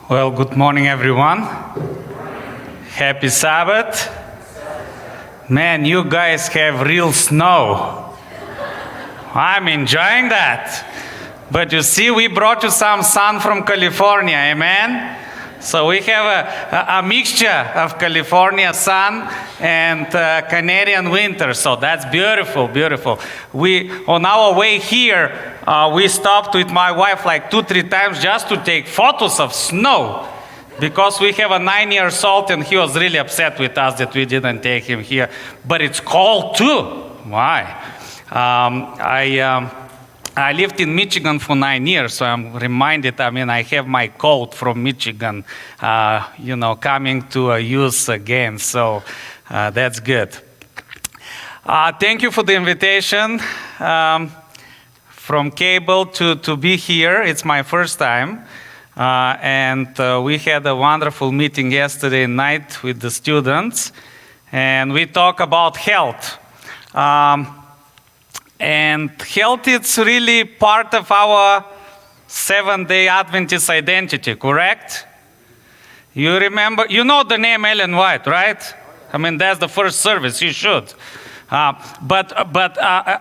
Well, good morning, everyone. Happy Sabbath. Man, you guys have real snow. I'm enjoying that. But you see, we brought you some sun from California, amen? So we have a mixture of California sun and Canadian winter. So that's beautiful, beautiful. On our way here, we stopped with my wife like 2-3 times just to take photos of snow, because we have a 9-year-old and he was really upset with us that we didn't take him here. But it's cold too. Why? I lived in Michigan for 9 years, so I'm reminded, I have my coat from Michigan, coming to use again, so that's good. Thank you for the invitation from cable to be here. It's my first time, and we had a wonderful meeting yesterday night with the students, and we talk about health. And health is really part of our Seventh-day Adventist identity, correct? You remember, you know the name Ellen White, right? That's the first service, you should. But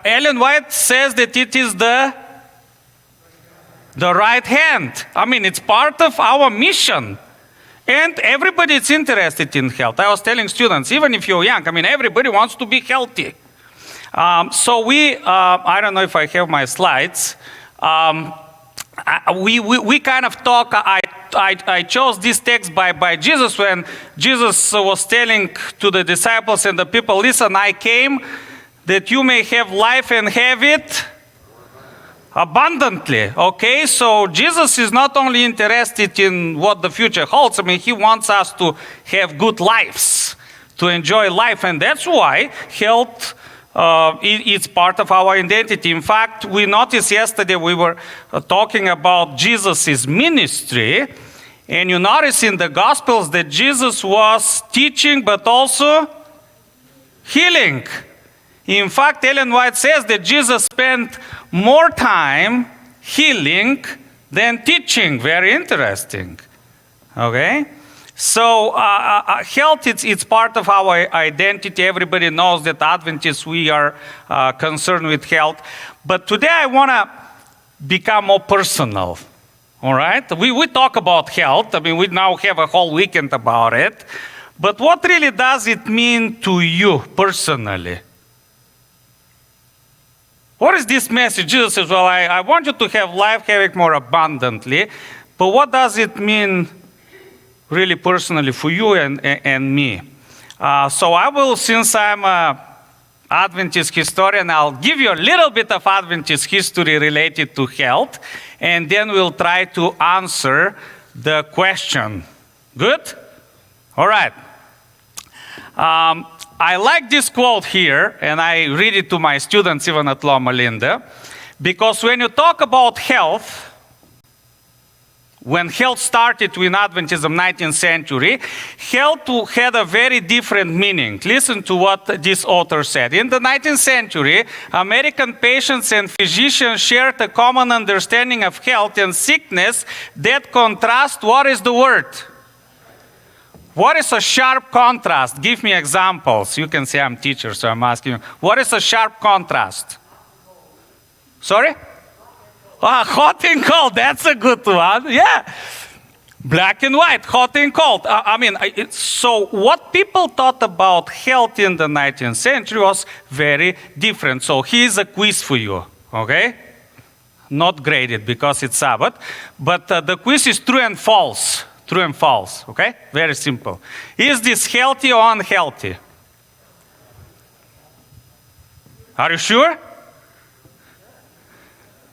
Ellen White says that it is the right hand. It's part of our mission. And everybody is interested in health. I was telling students, even if you're young, everybody wants to be healthy. So I don't know if I have my slides. We kind of talk. I chose this text by Jesus when Jesus was telling to the disciples and the people, listen, I came that you may have life and have it abundantly. Okay, so Jesus is not only interested in what the future holds. He wants us to have good lives, to enjoy life, and that's why health it's part of our identity. In fact, we noticed yesterday we were talking about Jesus' ministry, and you notice in the Gospels that Jesus was teaching but also healing. In fact, Ellen White says that Jesus spent more time healing than teaching. Very interesting. Okay? So health, it's part of our identity. Everybody knows that Adventists, we are concerned with health. But today I want to become more personal, all right? We talk about health. We now have a whole weekend about it. But what really does it mean to you personally? What is this message? Jesus says, well, I want you to have life, have it more abundantly. But what does it mean really personally for you and me? So I will, since I'm an Adventist historian, I'll give you a little bit of Adventist history related to health, and then we'll try to answer the question. Good? All right. I like this quote here, and I read it to my students even at Loma Linda, because when you talk about health, when health started in Adventism 19th century, health had a very different meaning. Listen to what this author said. In the 19th century, American patients and physicians shared a common understanding of health and sickness that contrast. What is the word? What is a sharp contrast? Give me examples. You can say I'm a teacher, so I'm asking you. What is a sharp contrast? Sorry? Hot and cold, that's a good one. Yeah. Black and white, hot and cold. So what people thought about health in the 19th century was very different. So here's a quiz for you, okay? Not graded because it's Sabbath, but the quiz is true and false. True and false, okay? Very simple. Is this healthy or unhealthy? Are you sure?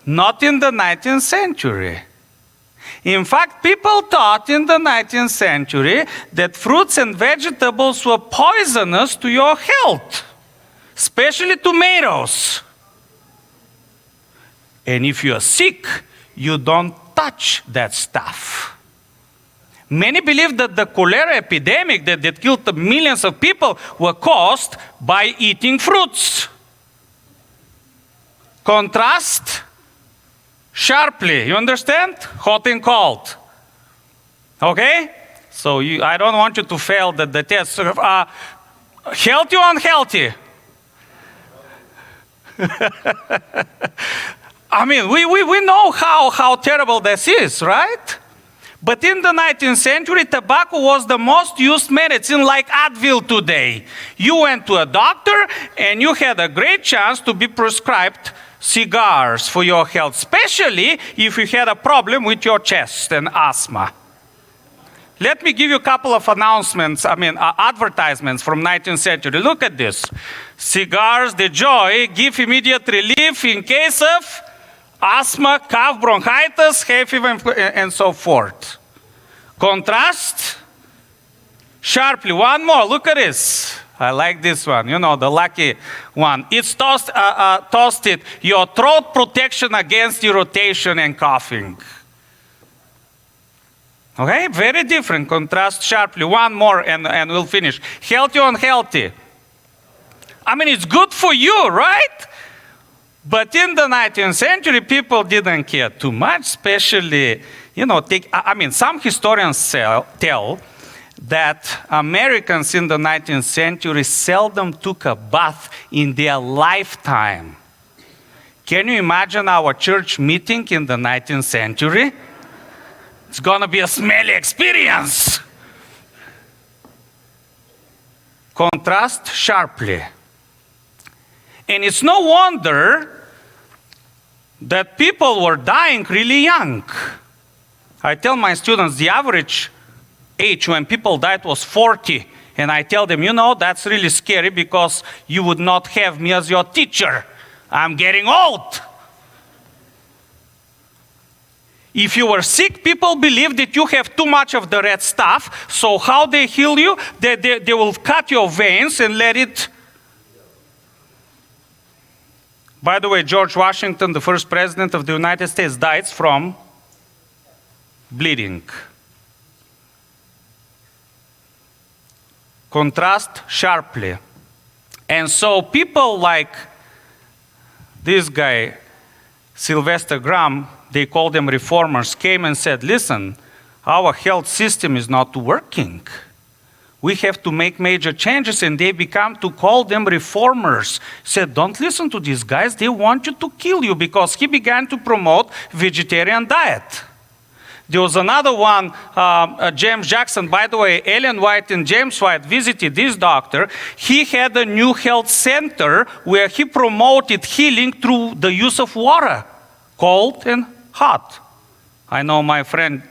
Not in the 19th century. In fact, people thought in the 19th century that fruits and vegetables were poisonous to your health, especially tomatoes. And if you're sick, you don't touch that stuff. Many believe that the cholera epidemic that killed millions of people were caused by eating fruits. Contrast sharply. You understand? Hot and cold. Okay? So I don't want you to fail the test. Healthy or unhealthy? I mean, we know how terrible this is, right? But in the 19th century, tobacco was the most used medicine, like Advil today. You went to a doctor and you had a great chance to be prescribed cigars for your health, especially if you had a problem with your chest and asthma. Let me give you a couple of advertisements from 19th century. Look at this. Cigars de joy give immediate relief in case of asthma, cough, bronchitis, hay fever, and so forth. Contrast sharply. One more. Look at this. I like this one. You know, the lucky one. It's toasted your throat protection against irritation and coughing. Okay, very different. Contrast sharply. One more and we'll finish. Healthy or unhealthy? I mean, it's good for you, right? But in the 19th century, people didn't care too much, especially, some historians tell that Americans in the 19th century seldom took a bath in their lifetime. Can you imagine our church meeting in the 19th century? It's going to be a smelly experience. Contrast sharply. And it's no wonder that people were dying really young. I tell my students the average age when people died was 40. And I tell them, that's really scary because you would not have me as your teacher. I'm getting old. If you were sick, people believe that you have too much of the red stuff. So how they heal you? They will cut your veins and let it. By the way, George Washington, the first president of the United States, died from bleeding. Contrast sharply. And so people like this guy, Sylvester Graham, they called them reformers, came and said, listen, our health system is not working. We have to make major changes, and they began to call them reformers. Said, don't listen to these guys, they want you to kill you, because he began to promote vegetarian diet. There was another one, James Jackson. By the way, Ellen White and James White visited this doctor. He had a new health center where he promoted healing through the use of water, cold and hot. I know my friend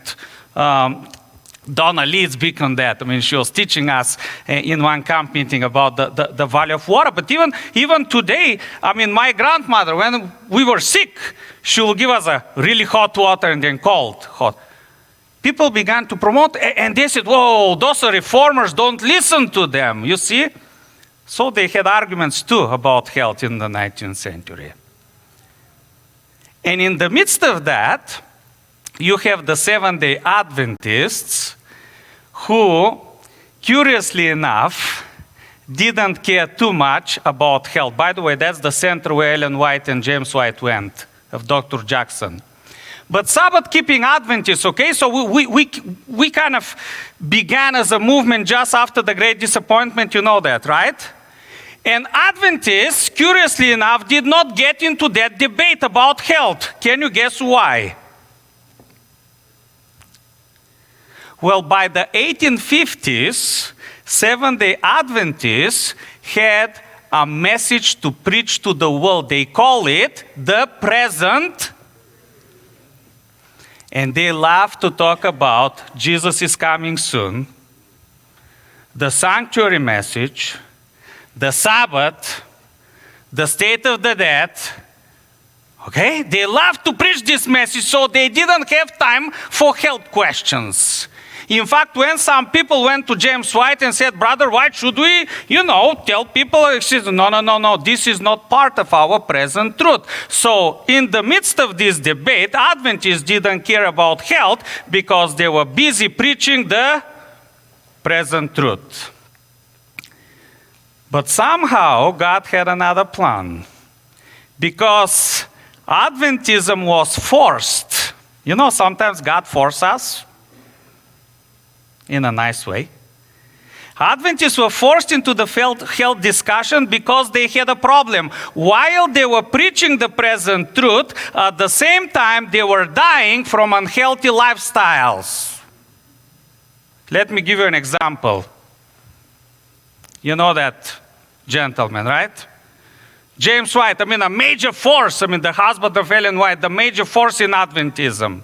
Donna Lee is big on that. I mean, she was teaching us in one camp meeting about the value of water. But even today, I mean, my grandmother, when we were sick, she will give us a really hot water and then cold hot. People began to promote, and they said, whoa, those are reformers, don't listen to them, you see? So they had arguments too about health in the 19th century. And in the midst of that, you have the Seventh-day Adventists who, curiously enough, didn't care too much about health. By the way, that's the center where Ellen White and James White went, of Dr. Jackson. But Sabbath-keeping Adventists, okay, so we kind of began as a movement just after the Great Disappointment, you know that, right? And Adventists, curiously enough, did not get into that debate about health. Can you guess why? Well, by the 1850s, Seventh-day Adventists had a message to preach to the world. They call it the present. And they love to talk about Jesus is coming soon, the sanctuary message, the Sabbath, the state of the dead. Okay? They love to preach this message, so they didn't have time for health questions. In fact, when some people went to James White and said, Brother White, should we, tell people? He said, no, this is not part of our present truth. So in the midst of this debate, Adventists didn't care about health because they were busy preaching the present truth. But somehow God had another plan. Because Adventism was forced. You know, sometimes God forces us in a nice way. Adventists were forced into the health discussion because they had a problem. While they were preaching the present truth, at the same time they were dying from unhealthy lifestyles. Let me give you an example. You know that gentleman, right? James White, a major force, the husband of Ellen White, the major force in Adventism.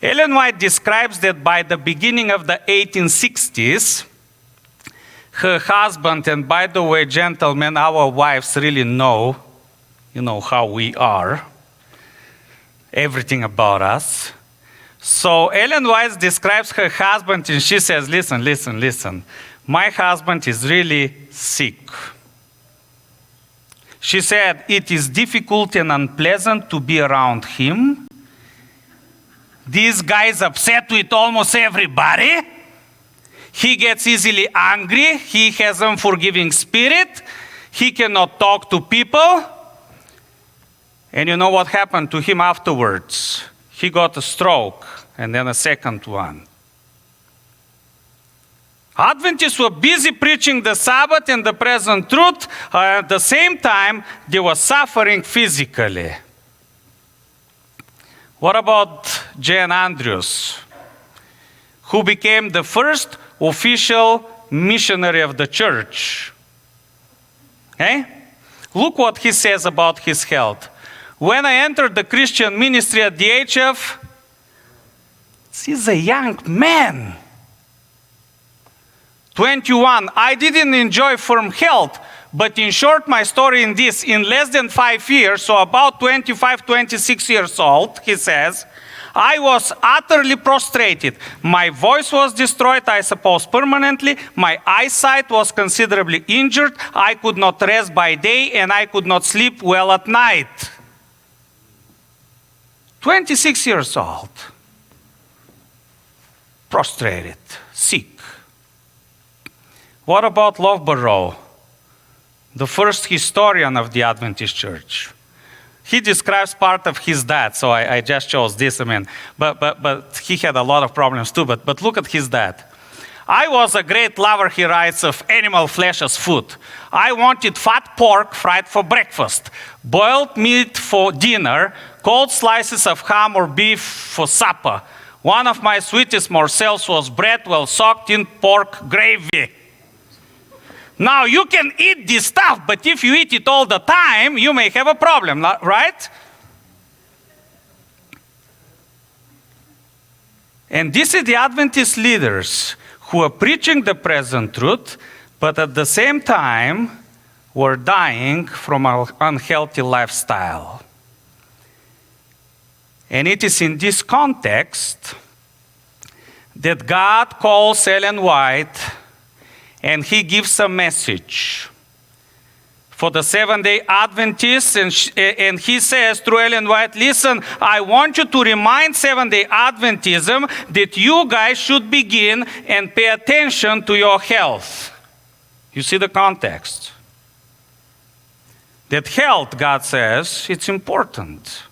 Ellen White describes that by the beginning of the 1860s, her husband, and by the way, gentlemen, our wives really know, how we are, everything about us. So Ellen White describes her husband and she says, listen, my husband is really sick. She said, it is difficult and unpleasant to be around him. This guy is upset with almost everybody. He gets easily angry. He has an unforgiving spirit. He cannot talk to people. And you know what happened to him afterwards? He got a stroke and then a second one. Adventists were busy preaching the Sabbath and the present truth. At the same time, they were suffering physically. What about Jane Andrews, who became the first official missionary of the church? Okay? Look what he says about his health. When I entered the Christian ministry at the age of, he's a young man, 21, I didn't enjoy firm health, but in short, my story in this, in less than 5 years, so about 25, 26 years old, he says, I was utterly prostrated. My voice was destroyed, I suppose, permanently. My eyesight was considerably injured. I could not rest by day, and I could not sleep well at night. 26 years old. Prostrated, sick. What about Loughborough, the first historian of the Adventist Church? He describes part of his dad, so I just chose this, but he had a lot of problems too, but look at his dad. I was a great lover, he writes, of animal flesh as food. I wanted fat pork fried for breakfast, boiled meat for dinner, cold slices of ham or beef for supper. One of my sweetest morsels was bread well soaked in pork gravy. Now, you can eat this stuff, but if you eat it all the time, you may have a problem, right? And this is the Adventist leaders who are preaching the present truth, but at the same time were dying from an unhealthy lifestyle. And it is in this context that God calls Ellen White and he gives a message for the Seventh-day Adventists, and he says through Ellen White, listen, I want you to remind Seventh-day Adventism that you guys should begin and pay attention to your health. You see the context? That health, God says, it's important.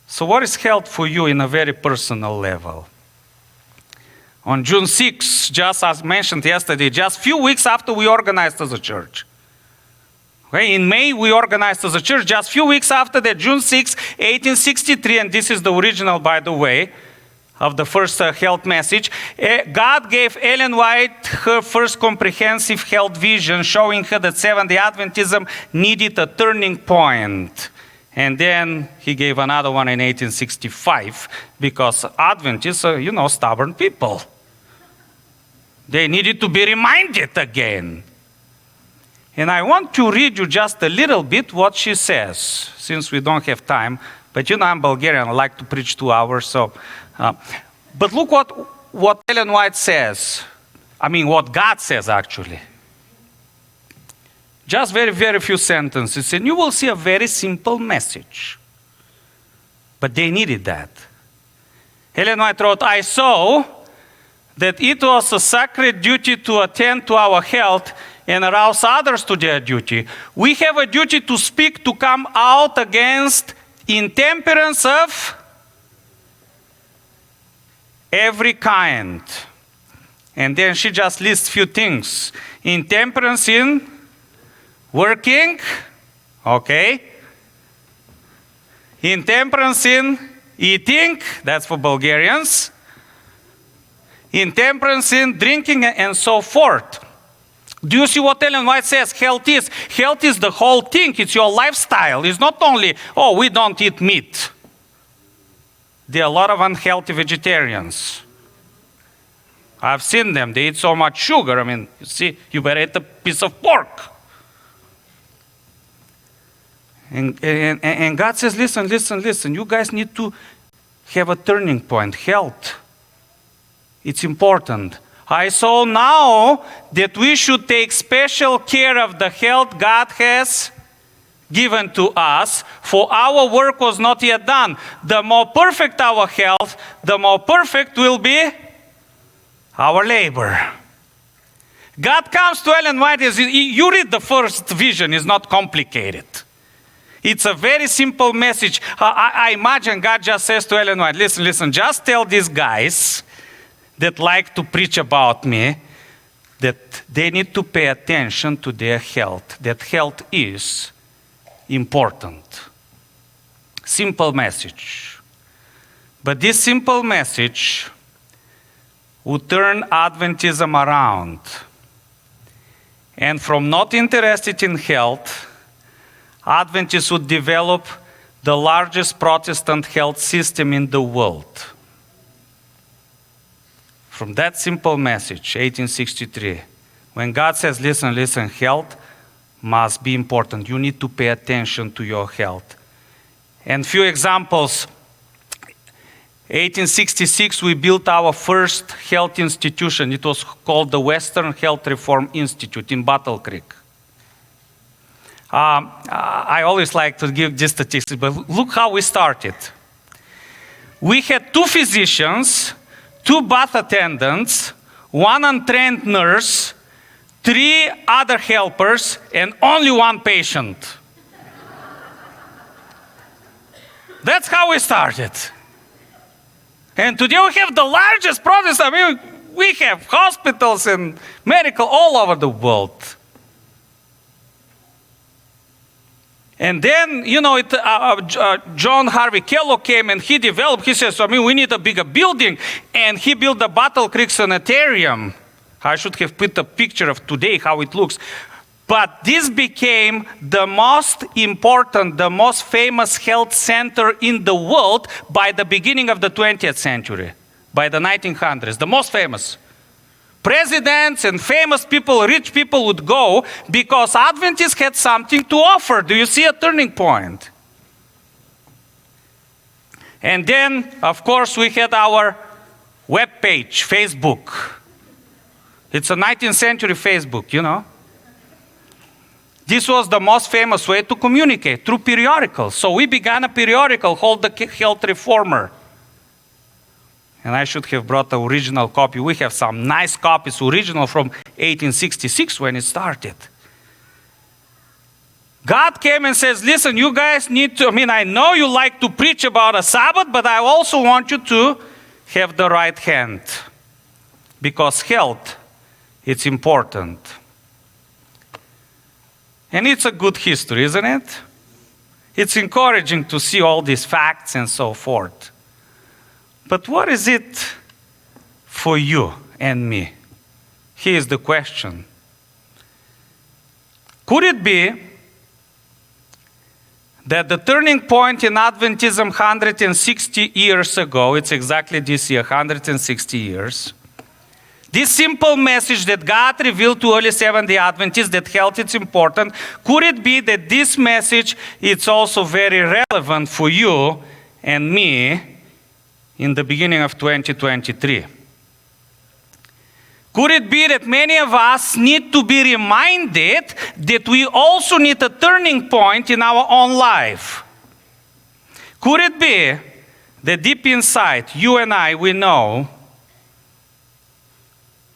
So what is health for you in a very personal level? On June 6, just as mentioned yesterday, just a few weeks after we organized as a church. Okay, in May, we organized as a church. Just a few weeks after that, June 6, 1863, and this is the original, by the way, of the first health message. God gave Ellen White her first comprehensive health vision, showing her that Seventh-day Adventism needed a turning point. And then he gave another one in 1865, because Adventists are, stubborn people. They needed to be reminded again. And I want to read you just a little bit what she says, since we don't have time. But I'm Bulgarian, I like to preach 2 hours. So, but look what Ellen White says. What God says, actually. Just very, very few sentences, and you will see a very simple message. But they needed that. Ellen White wrote, I saw that it was a sacred duty to attend to our health and arouse others to their duty. We have a duty to speak, to come out against intemperance of every kind. And then she just lists few things. Intemperance in working, okay. Intemperance in eating, that's for Bulgarians. Intemperance in drinking, and so forth. Do you see what Ellen White says health is? Health is the whole thing. It's your lifestyle. It's not only, oh, we don't eat meat. There are a lot of unhealthy vegetarians. I've seen them. They eat so much sugar. I mean, you see, you better eat a piece of pork. And God says, listen. You guys need to have a turning point. Health. It's important. I saw now that we should take special care of the health God has given to us, for our work was not yet done. The more perfect our health, the more perfect will be our labor. God comes to Ellen White, you read the first vision, it's not complicated. It's a very simple message. I imagine God just says to Ellen White, listen, just tell these guys that like to preach about me that they need to pay attention to their health, that health is important. Simple message. But this simple message would turn Adventism around. And from not interested in health, Adventists would develop the largest Protestant health system in the world. From that simple message, 1863, when God says, listen, health must be important. You need to pay attention to your health. And few examples. 1866, we built our first health institution. It was called the Western Health Reform Institute in Battle Creek. I always like to give this statistic, but look how we started. We had 2 physicians, 2 bath attendants, 1 untrained nurse, 3 other helpers, and only 1 patient. That's how we started. And today we have the largest Protestant. I mean, we have hospitals and medical all over the world. And then, John Harvey Kellogg came and he says, we need a bigger building. And he built the Battle Creek Sanitarium. I should have put a picture of today, how it looks. But this became the most important, the most famous health center in the world by the beginning of the 20th century, by the 1900s, the most famous. Presidents and famous people, rich people would go because Adventists had something to offer. Do you see a turning point? And then, of course, we had our web page, Facebook. It's a 19th century Facebook, This was the most famous way to communicate, through periodicals. So we began a periodical called the Health Reformer. And I should have brought the original copy. We have some nice copies, original from 1866 when it started. God came and says, listen, you guys need to, I know you like to preach about a Sabbath, but I also want you to have the right hand. Because health, it's important. And it's a good history, isn't it? It's encouraging to see all these facts and so forth. But what is it for you and me? Here's the question. Could it be that the turning point in Adventism 160 years ago, it's exactly this year, 160 years, this simple message that God revealed to early Seventh-day Adventists that health is important, could it be that this message is also very relevant for you and me in the beginning of 2023? Could it be that many of us need to be reminded that we also need a turning point in our own life? Could it be that deep inside, you and I, we know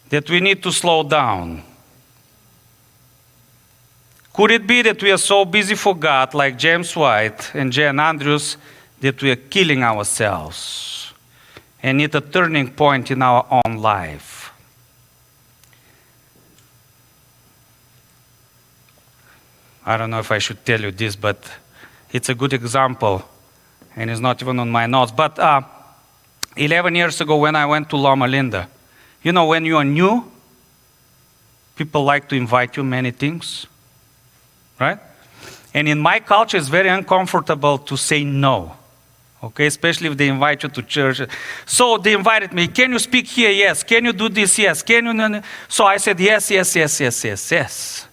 that we need to slow down? Could it be that we are so busy for God, like James White and Jan Andrews, that we are killing ourselves and need a turning point in our own life? I don't know if I should tell you this, but it's a good example, and it's not even on my notes. But 11 years ago when I went to Loma Linda, you know, when you are new, people like to invite you many things, right? And in my culture, it's very uncomfortable to say no, okay? Especially if they invite you to church. So they invited me, can you speak here? Yes. Can you do this? Yes. Can you? No. So I said, yes.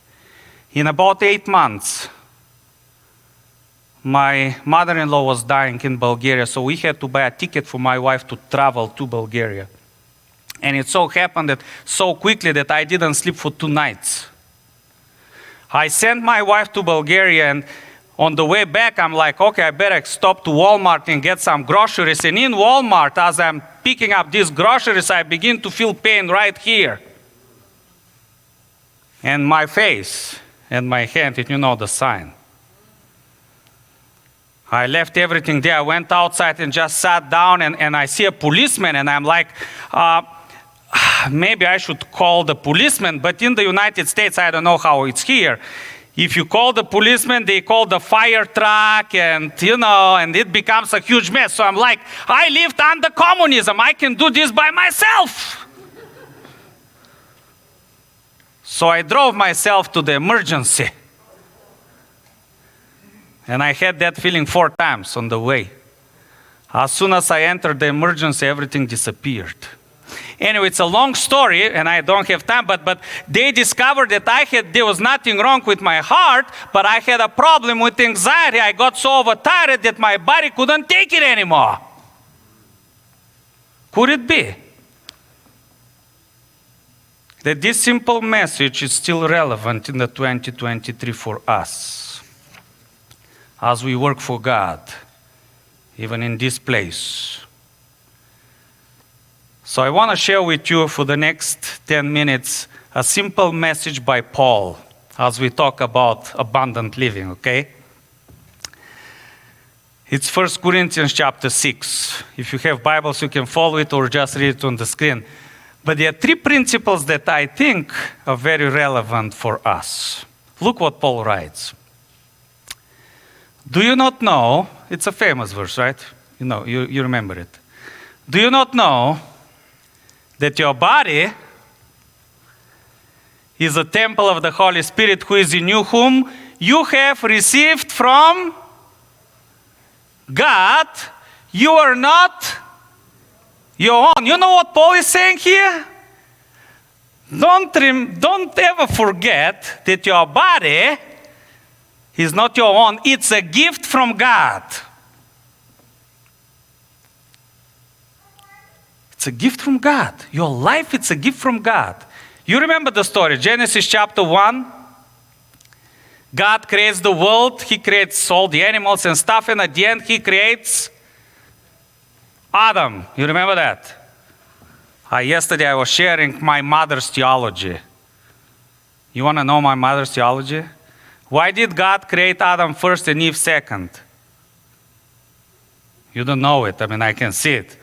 In about 8 months, my mother-in-law was dying in Bulgaria, so we had to buy a ticket for my wife to travel to Bulgaria. And it so happened that so quickly that I didn't sleep for 2 nights. I sent my wife to Bulgaria, and on the way back, I'm like, okay, I better stop to Walmart and get some groceries. And in Walmart, as I'm picking up these groceries, I begin to feel pain right here. And my face and my hand, and you know the sign. I left everything there. I went outside and just sat down, and I see a policeman, and I'm like, maybe I should call the policeman, but in the United States, I don't know how it's here. If you call the policeman, they call the fire truck, and and it becomes a huge mess. So I'm like, I lived under communism. I can do this by myself. So I drove myself to the emergency. And I had that feeling 4 times on the way. As soon as I entered the emergency, everything disappeared. Anyway, it's a long story, and I don't have time, but they discovered that there was nothing wrong with my heart, but I had a problem with anxiety. I got so overtired that my body couldn't take it anymore. Could it be that this simple message is still relevant in the 2023 for us as we work for God, even in this place? So I want to share with you for the next 10 minutes a simple message by Paul as we talk about abundant living, okay? It's 1 Corinthians chapter 6. If you have Bibles, you can follow it or just read it on the screen. But there are 3 principles that I think are very relevant for us. Look what Paul writes. Do you not know, it's a famous verse, right? You remember it. Do you not know that your body is a temple of the Holy Spirit who is in you, whom you have received from God? You are not your own. You know what Paul is saying here? Don't ever forget that your body is not your own. It's a gift from God. It's a gift from God. Your life, it's a gift from God. You remember the story, Genesis chapter 1. God creates the world. He creates all the animals and stuff. And at the end, he creates Adam. You remember that? Yesterday, I was sharing my mother's theology. You want to know my mother's theology? Why did God create Adam first and Eve second? You don't know it. I can see it.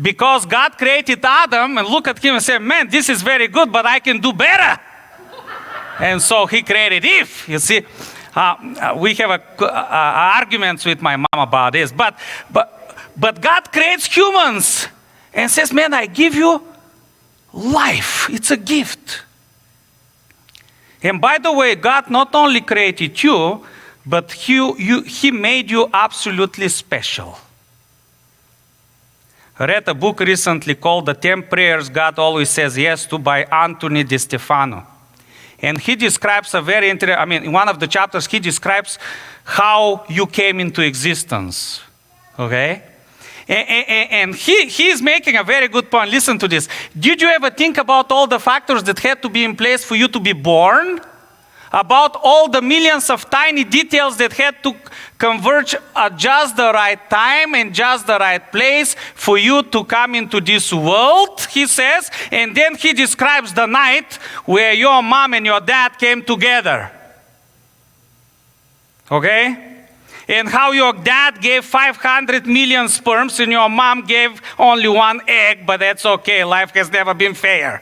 Because God created Adam and looked at him and said, man, this is very good, but I can do better. And so he created Eve. You see, we have arguments with my mom about this. But God creates humans and says, man, I give you life. It's a gift. And by the way, God not only created you, but He made you absolutely special. I read a book recently called The 10 Prayers God Always Says Yes To by Anthony Di Stefano. And he describes in one of the chapters, he describes how you came into existence. Okay? And he is making a very good point. Listen to this. Did you ever think about all the factors that had to be in place for you to be born? About all the millions of tiny details that had to converge at just the right time and just the right place for you to come into this world, he says. And then he describes the night where your mom and your dad came together. Okay? And how your dad gave 500 million sperms and your mom gave only one egg, but that's okay. Life has never been fair.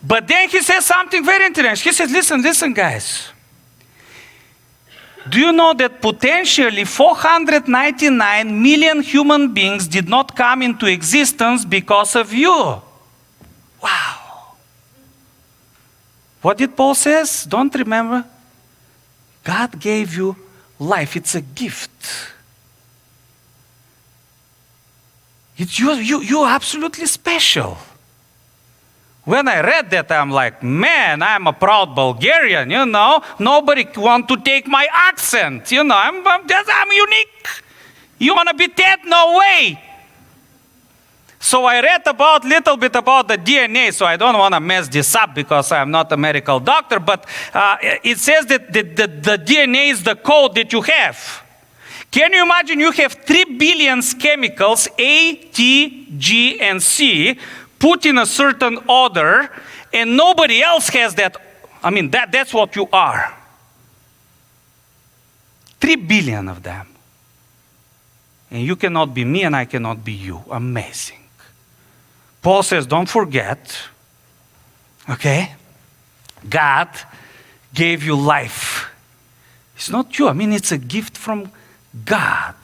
But then he says something very interesting. He says, listen, guys. Do you know that potentially 499 million human beings did not come into existence because of you? Wow. What did Paul says? Don't remember? God gave you life. It's a gift. You're absolutely special. When I read that, I'm like, man, I'm a proud Bulgarian, you know. Nobody want to take my accent, you know. I'm unique. You want to be Ted? No way. So I read a little bit about the DNA, so I don't want to mess this up because I'm not a medical doctor, but it says that the DNA is the code that you have. Can you imagine you have 3 billion chemicals, A, T, G, and C, put in a certain order, and nobody else has that. I mean, that's what you are. 3 billion of them. And you cannot be me, and I cannot be you. Amazing. Paul says, don't forget, okay? God gave you life. It's not you. I mean, it's a gift from God.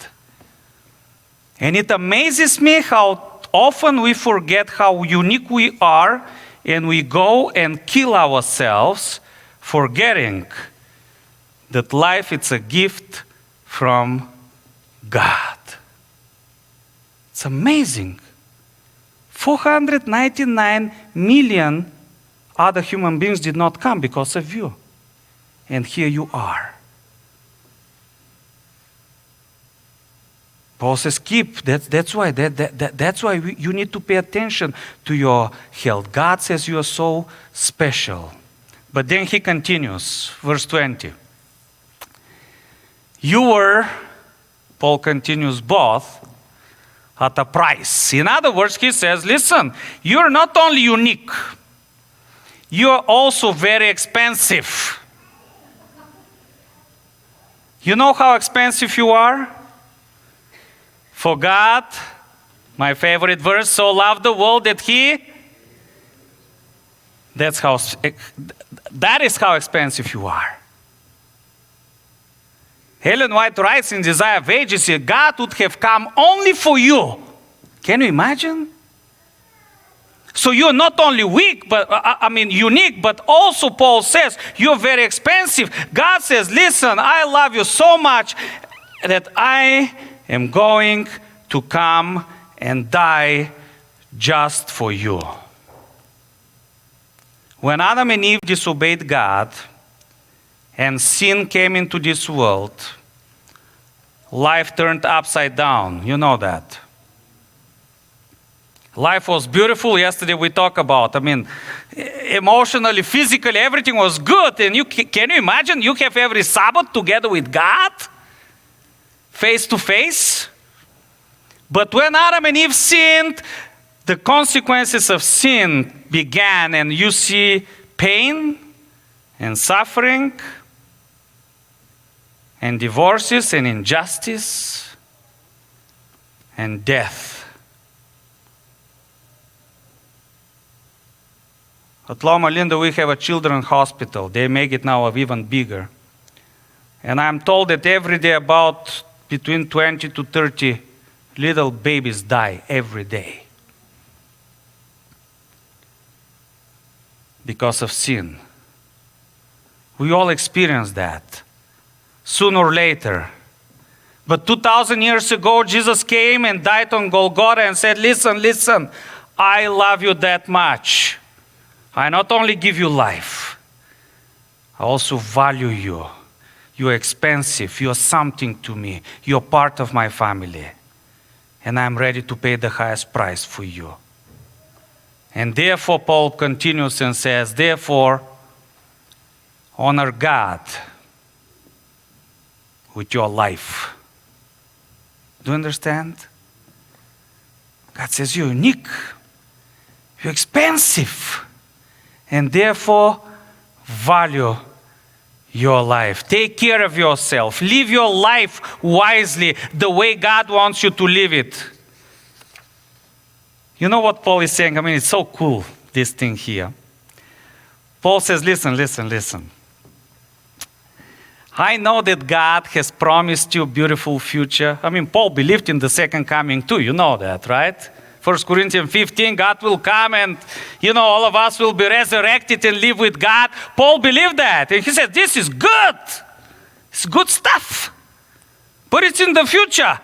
And it amazes me how often we forget how unique we are, and we go and kill ourselves, forgetting that life is a gift from God. It's amazing. 499 million other human beings did not come because of you. And here you are. Paul says, that's why you need to pay attention to your health. God says you are so special. But then he continues, verse 20. You were, Paul continues, both at a price. In other words, he says, listen, you're not only unique, you're also very expensive. You know how expensive you are? For God, my favorite verse, so loved the world that that is how expensive you are. Ellen White writes in Desire of Ages, God would have come only for you. Can you imagine? So you're not only weak, but unique, but also Paul says you're very expensive. God says, listen, I love you so much that I am going to come and die just for you. When Adam and Eve disobeyed God and sin came into this world, life turned upside down. You know that. Life was beautiful. Yesterday we talked about, emotionally, physically, everything was good. And can you imagine? You have every Sabbath together with God, face to face. But when Adam and Eve sinned, the consequences of sin began, and you see pain and suffering and divorces and injustice and death. At Loma Linda, we have a children's hospital. They make it now even bigger. And I'm told that every day about between 20 to 30 little babies die every day because of sin. We all experience that sooner or later. But 2,000 years ago, Jesus came and died on Golgotha and said, listen, I love you that much. I not only give you life, I also value you. You're expensive. You're something to me. You're part of my family. And I'm ready to pay the highest price for you. And therefore, Paul continues and says, therefore, honor God with your life. Do you understand? God says you're unique. You're expensive. And therefore, value your life. Take care of yourself. Live your life wisely the way God wants you to live it. You know what Paul is saying? I mean, it's so cool, this thing here. Paul says, listen. I know that God has promised you a beautiful future. I mean, Paul believed in the second coming too. You know that, right? 1 Corinthians 15, God will come and, all of us will be resurrected and live with God. Paul believed that. And he said, this is good. It's good stuff. But it's in the future.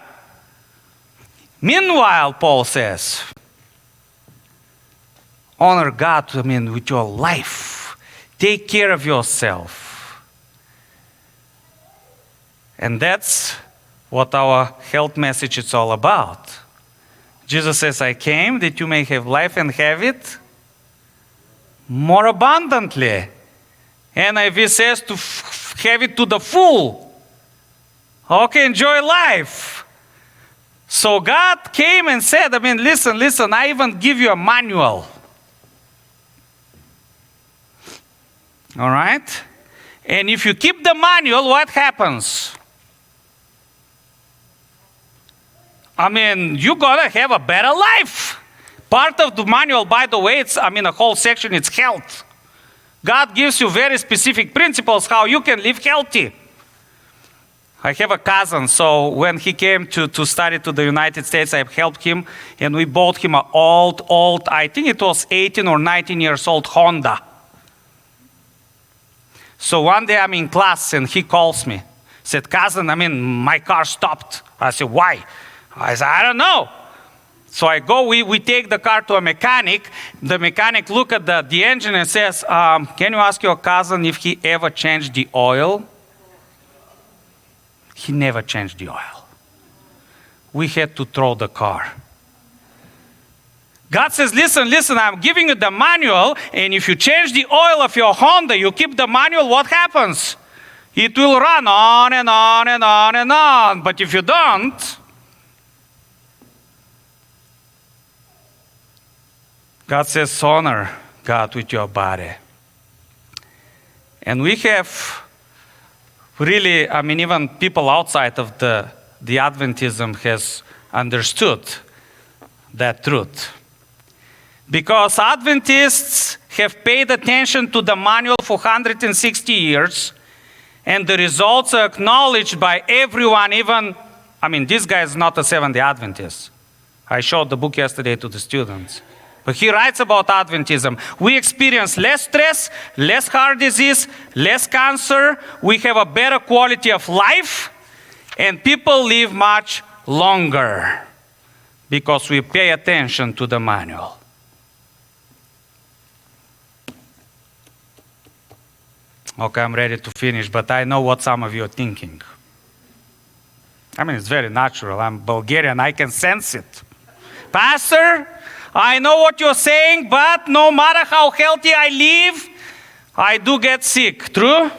Meanwhile, Paul says, honor God, with your life. Take care of yourself. And that's what our health message is all about. Jesus says, I came that you may have life and have it more abundantly. NIV says to have it to the full. Okay, enjoy life. So God came and said, listen, I even give you a manual. All right? And if you keep the manual, what happens? You're going to have a better life. Part of the manual, by the way, a whole section, it's health. God gives you very specific principles how you can live healthy. I have a cousin, so when he came to study to the United States, I helped him, and we bought him an old, I think it was 18 or 19 years old Honda. So one day I'm in class, and he calls me. Said, cousin, my car stopped. I said, why? I said, I don't know. So I go, we take the car to a mechanic. The mechanic look at the engine and says, can you ask your cousin if he ever changed the oil? He never changed the oil. We had to throw the car. God says, listen, I'm giving you the manual, and if you change the oil of your Honda, you keep the manual, what happens? It will run on and on and on and on. But if you don't, God says, honor God with your body. And we have really, even people outside of the Adventism has understood that truth. Because Adventists have paid attention to the manual for 160 years, and the results are acknowledged by everyone, this guy is not a Seventh-day Adventist. I showed the book yesterday to the students. But he writes about Adventism. We experience less stress, less heart disease, less cancer. We have a better quality of life, and people live much longer because we pay attention to the manual. Okay, I'm ready to finish, but I know what some of you are thinking. It's very natural. I'm Bulgarian. I can sense it. Pastor, I know what you're saying, but no matter how healthy I live, I do get sick. True?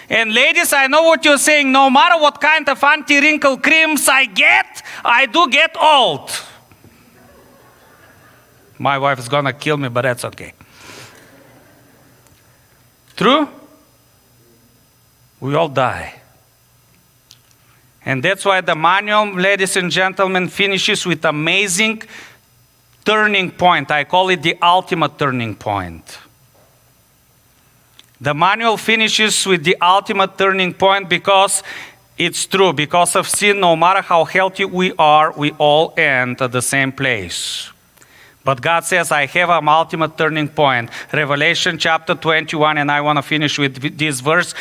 And ladies, I know what you're saying. No matter what kind of anti-wrinkle creams I get, I do get old. My wife is going to kill me, but that's okay. True? We all die. And that's why the manual, ladies and gentlemen, finishes with amazing turning point. I call it the ultimate turning point. The manual finishes with the ultimate turning point because it's true. Because of sin, no matter how healthy we are, we all end at the same place. But God says, I have an ultimate turning point. Revelation chapter 21, and I want to finish with this verse.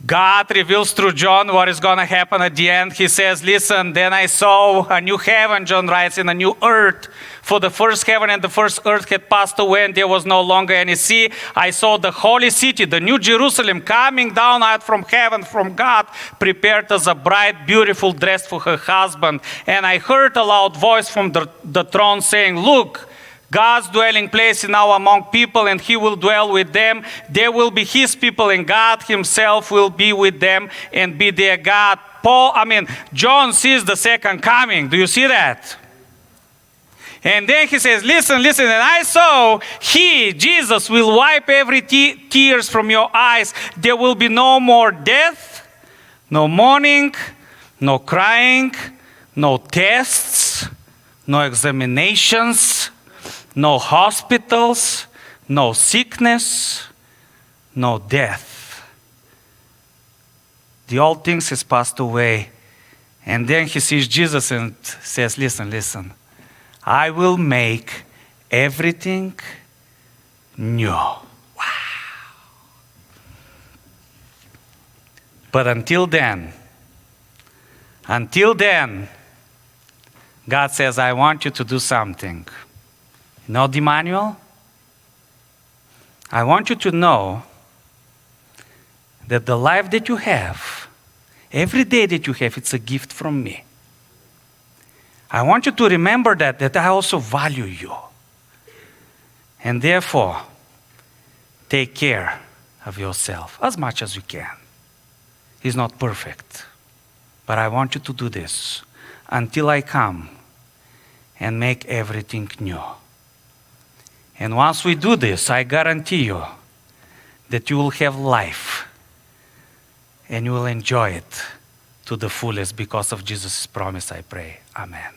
God reveals through John what is going to happen at the end. He says, listen, then I saw a new heaven, John writes, and a new earth. For the first heaven and the first earth had passed away, and there was no longer any sea. I saw the holy city, the new Jerusalem, coming down out from heaven, from God, prepared as a bride, beautiful, dressed for her husband. And I heard a loud voice from the throne saying, look, God's dwelling place is now among people, and he will dwell with them. They will be his people, and God himself will be with them and be their God. John sees the second coming. Do you see that? And then he says, listen, and I saw he, Jesus, will wipe every tears from your eyes. There will be no more death, no mourning, no crying, no tests, no examinations, no hospitals, no sickness, no death. The old things has passed away. And then he sees Jesus and says, listen. I will make everything new. Wow. But until then, God says, I want you to do something. You know the manual? I want you to know that the life that you have, every day that you have, it's a gift from me. I want you to remember that I also value you. And therefore, take care of yourself as much as you can. He's not perfect. But I want you to do this until I come and make everything new. And once we do this, I guarantee you that you will have life and you will enjoy it to the fullest because of Jesus' promise, I pray. Amen.